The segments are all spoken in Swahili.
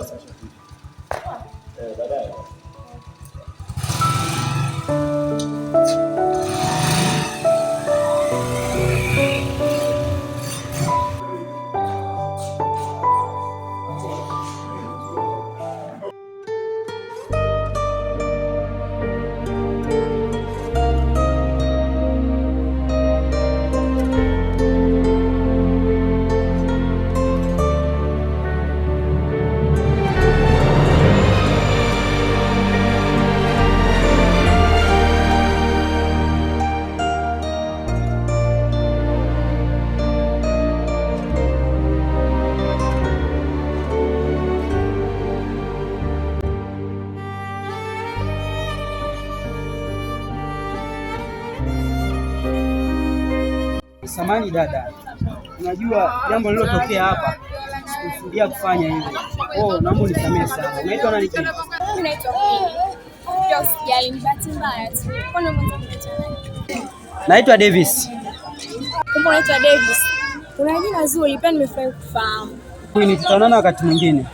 sasa. Baadaye. Samani dada, unajua jambo lililotokea hapa sikusudia kufanya hivyo. Oh, naomba unisamehe sana. Unaitwa nani? Naitwa Naitwa Davis. Kumbe unaitwa Davis. Una jina zuri, pia nimefurahi kufahamu. Tutaonana wakati mwingine.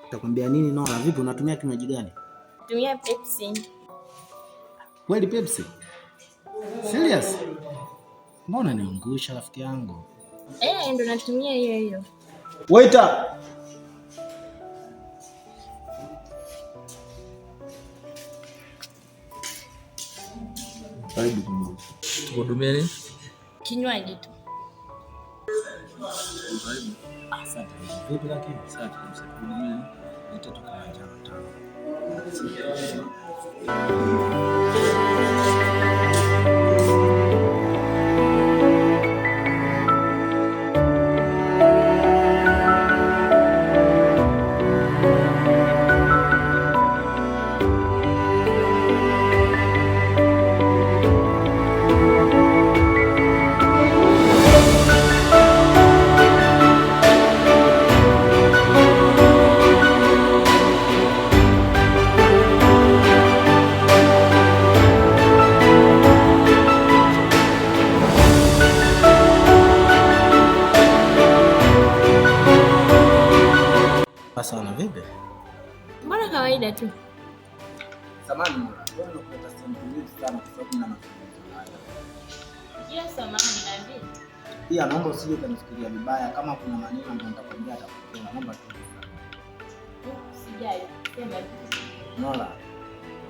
Utakwambia nini Nora? Vipi, unatumia kinywaji gani? Natumia Pepsi. Kweli Pepsi? Serious? Mbona niangusha rafiki yangu? Ndo natumia hiyo. Waiter. Karibu kinywaji. Tukuhudumie nini? Kinywaji tu. Asante. Vipi lakini? Asante kabisa. Tukuhudumie. Nitatukanja tano. Sana vipi? Mbona kawaida tu. Samahani Nora, wewe unapata sehemu nyingi sana kwa sababu na mazungumzo haya. Yes, samahani na vipi? Pia naomba usije kunifikiria vibaya, kama kuna maneno ambayo nitakwambia atakupenda. Naomba tu. Sijai. Sema tu. Nora,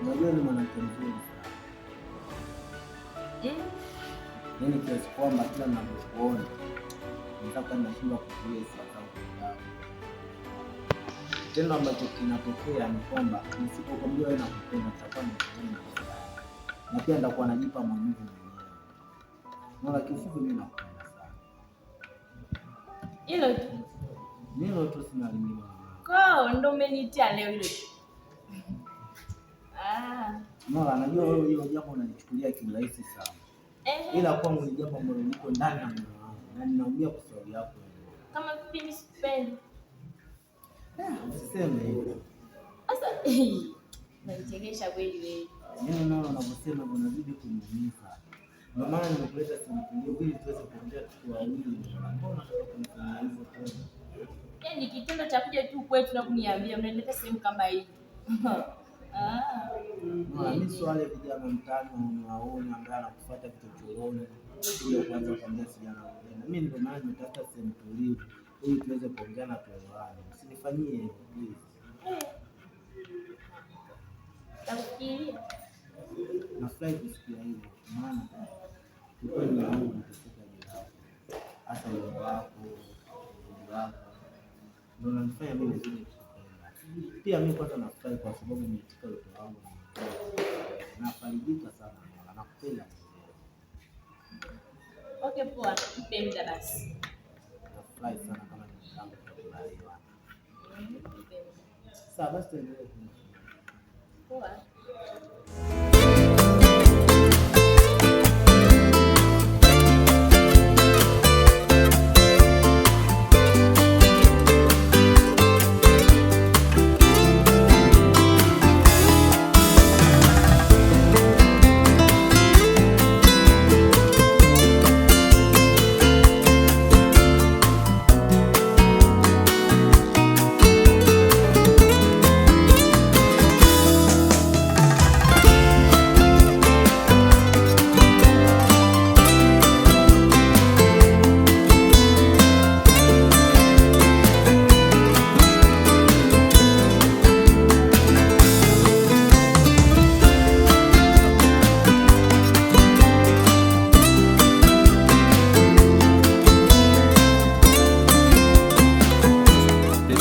unajua ni mwanamke mzuri sana. Mimi kiasi kwamba kila ninapokuona nataka nashindwa kuzuia hisia zangu. Tendo ambacho kinatokea ni kwamba nisipokuambia wewe nakupenda nitakuwa nimekuona na pia nitakuwa najipa maumivu mwenyewe. Nora, kifupi mimi nakupenda sana. Hilo tu sina lingine. Kwa ndo umenitia leo hilo. Nora, najua wewe hilo jambo unalichukulia kirahisi sana. Ila kwangu ni jambo ambalo liko ndani ya moyo wangu na ninaumia kwa sababu yako. Kama vipi sipendi? Usiseme hivyo. Sasa unanichekesha kweli wewe. Mimi naona unavyosema unazidi kuniumiza. Ndio maana nimekuleta simu ili tuweze kuongea kwa wawili. Mbona unataka kunifanyia hivyo tena? Yaani kitendo cha kuja tu kwetu na kuniambia unaleta sehemu kama hii. Mimi swali vijana mtaani unaona ambaye anakufuata vichochoroni ili kwanza kuambia sijana kupenda. Mimi ndio maana nimetafuta sehemu tulivu ili tuweze kuongea na tuelewane. Usinifanyie hivyo please. Nafikiria. Nafurahi kusikia hivyo maana kwa nini wangu nateseka juu. Hata wewe wako, ndio unanifanya mimi nizidi kukupenda. Pia mimi kwanza nafurahi kwa sababu nimeitika wito wangu. Nafarijika sana na nakupenda. Okay, poa. Mpenda basi. Nafurahi sana kama ni mtango. tunakubaliana. Sawa basi tuendelee. Poa.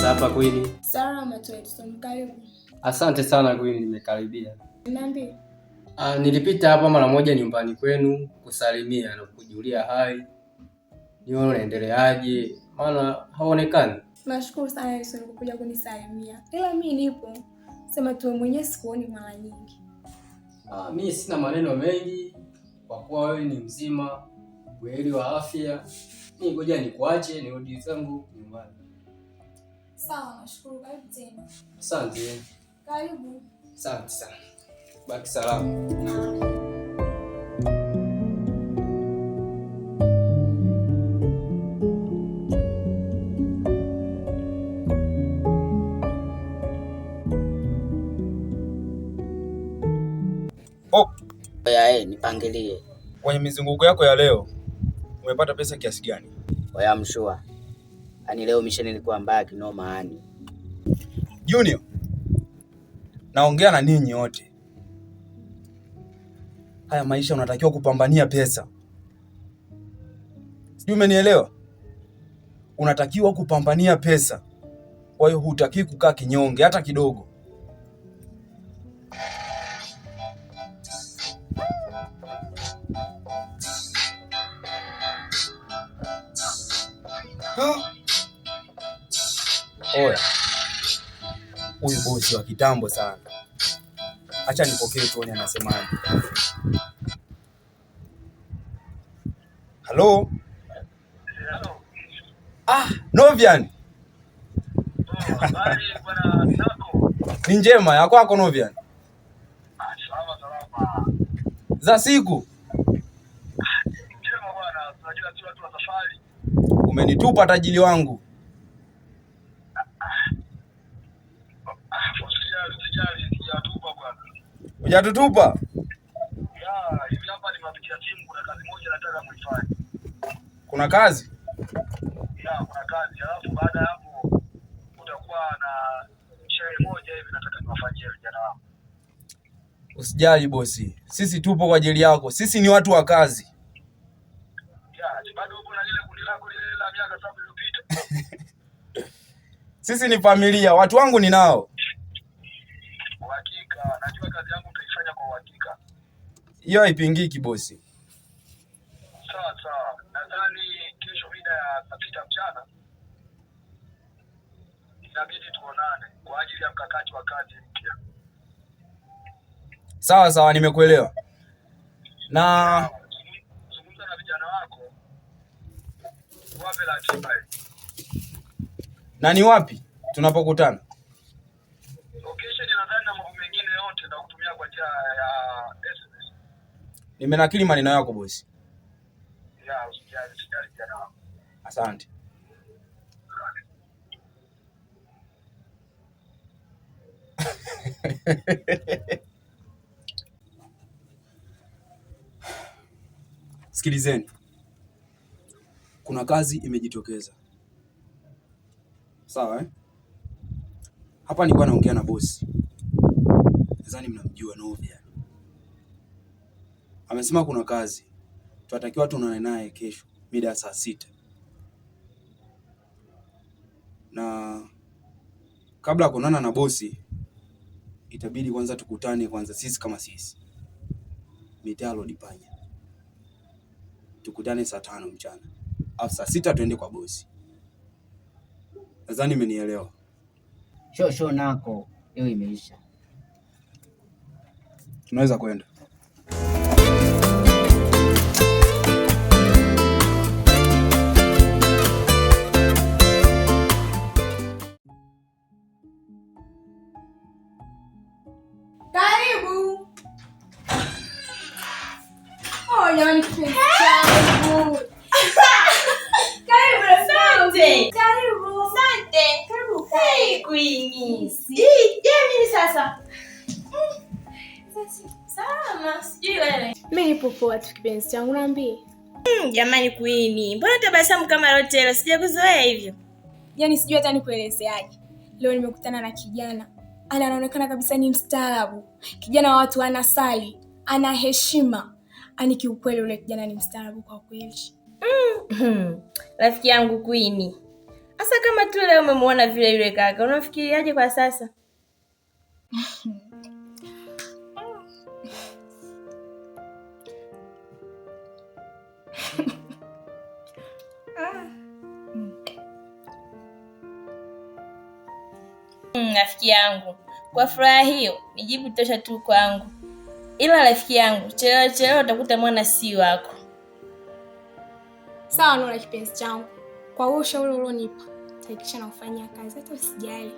Hapa Queen. Salama tu, karibu. Asante sana Queen, nimekaribia. Niambie. Nilipita hapa mara moja nyumbani kwenu kusalimia na kujulia hai. Nione unaendeleaje? Maana haonekani. Nashukuru sana Yesu kuja kunisalimia. Ila mimi nipo. Sema tu mwenyewe sikuoni mara nyingi. Mimi sina maneno mengi kwa kuwa wewe ni mzima, buheri wa afya. Mimi ngoja nikuache nirudi zangu nyumbani. Sawa, nashukuru. Karibu tena. Asante. Karibu. Asante sana. Baki salama. Oya, nipangilie. Kwenye mizunguko yako ya leo umepata pesa kiasi gani? Oya mshua. Yaani leo misheni ilikuwa mbaya kinoma yani. Junior, naongea na ninyi wote. Haya maisha unatakiwa kupambania pesa. Sijui umenielewa? Unatakiwa kupambania pesa. Kwa hiyo hutaki kukaa kinyonge hata kidogo. Oya. Huyu bosi wa kitambo sana. Acha nipokee tuone anasemaje. Hello? Novian. Ni njema ya kwako Novian. Salama. Za siku. Njema bwana, tunajua tu watu wa safari. Umenitupa tajiri wangu. Sijatupa bwana. Hujatutupa? Hivi hapa nimepitia timu, kuna kazi moja nataka muifanye. Kuna kazi? Kuna kazi. Alafu baada ya hapo utakuwa na sherehe moja hivi nataka niwafanyie vijana wangu. Usijali bosi. Sisi tupo kwa ajili yako. Sisi ni watu wa kazi. Bado uko na lile kundi lako lile la miaka 7 iliyopita. Sisi ni familia. Watu wangu ninao. Uhakika, najua kazi yangu utaifanya kwa uhakika. Hiyo haipingiki bosi. Sawa. Nadhani kesho mida ya 6 mchana inabidi tuonane kwa ajili ya mkakati wa kazi mpya. Sawa, nimekuelewa. Na zungumza na vijana wako wape ratiba. Na ni wapi tunapokutana? Location nadhani na mambo mengine yote na kutumia kwa njia ya SMS. Nimenakili maneno yako bosi. Usijali vijana wako. Asante. Sikilizeni. Kuna kazi imejitokeza. Sawa Hapa nilikuwa naongea na bosi. Nadhani mnamjua Novia. Amesema kuna kazi. Tunatakiwa tuonane naye kesho mida ya saa 6. Na kabla ya kuonana na bosi itabidi kwanza tukutane kwanza sisi kama sisi. Mitalo Dipanya. Tukutane saa 5 mchana. Alafu saa 6 tuende kwa bosi. Nadhani umenielewa. Show nako leo imeisha. Tunaweza kwenda. Karibu. Oh, jamani kipenzi changu. Karibu asante. Karibu. Asante. Karibu. Hey, Queenie. Mimi sasa. Salama, sijui wewe. Mimi nipo poa tu kipenzi changu, naambie. Jamani Queenie, mbona tabasamu kama lote hilo? Sijakuzoea hivyo. Yaani sijui hata nikuelezeaje. Leo nimekutana na kijana. Anaonekana kabisa ni mstaarabu. Kijana wa watu anasali, ana heshima. Ani kiukweli yule kijana ni mstaarabu kwa kweli. Rafiki yangu Queenie. Asa kama tu leo umemuona vile yule kaka, unafikiriaje kwa sasa? Rafiki yangu, kwa furaha hiyo nijibu tosha tu kwangu. Ila rafiki yangu, chelewa utakuta mwana si wako. Sawa Nora kipenzi changu. Kwa ushauri ulionipa, hakikisha nakufanyia kazi hata usijali.